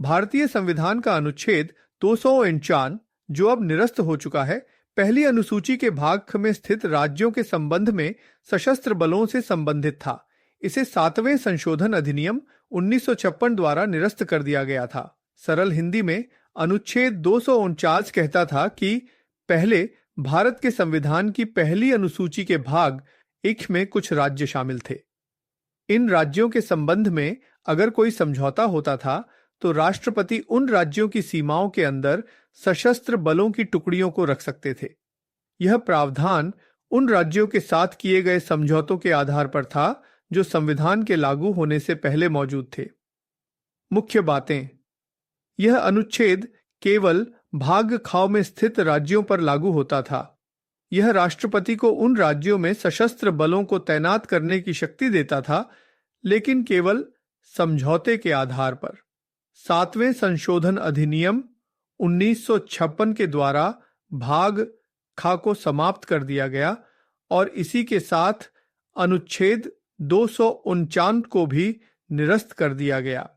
भारतीय संविधान का अनुच्छेद 249, जो अब निरस्त हो चुका है, पहली अनुसूची के भाग ख में स्थित राज्यों के संबंध में सशस्त्र बलों से संबंधित था। इसे 7वें संशोधन अधिनियम 1956 द्वारा निरस्त कर दिया गया था। सरल हिंदी में अनुच्छेद 249 कहता था कि पहले भारत के संविधान की पहली अनुसूची के भाग इख में कुछ राज्य शामिल थे। इन राज्यों के संबंध में अगर कोई समझौता होता था तो राष्ट्रपति उन राज्यों की सीमाओं के अंदर सशस्त्र बलों की टुकड़ियों को रख सकते थे। यह प्रावधान उन राज्यों के साथ किए गए समझौतों के आधार पर था जो संविधान के लागू होने से पहले मौजूद थे। मुख्य बातें: यह अनुच्छेद केवल भाग ख में स्थित राज्यों पर लागू होता था। यह राष्ट्रपति को उन राज्यों में सशस्त्र बलों को तैनात करने की शक्ति देता था, लेकिन केवल समझौते के आधार पर। 7वें संशोधन अधिनियम 1956 के द्वारा भाग ख को समाप्त कर दिया गया और इसी के साथ अनुच्छेद 249 को भी निरस्त कर दिया गया।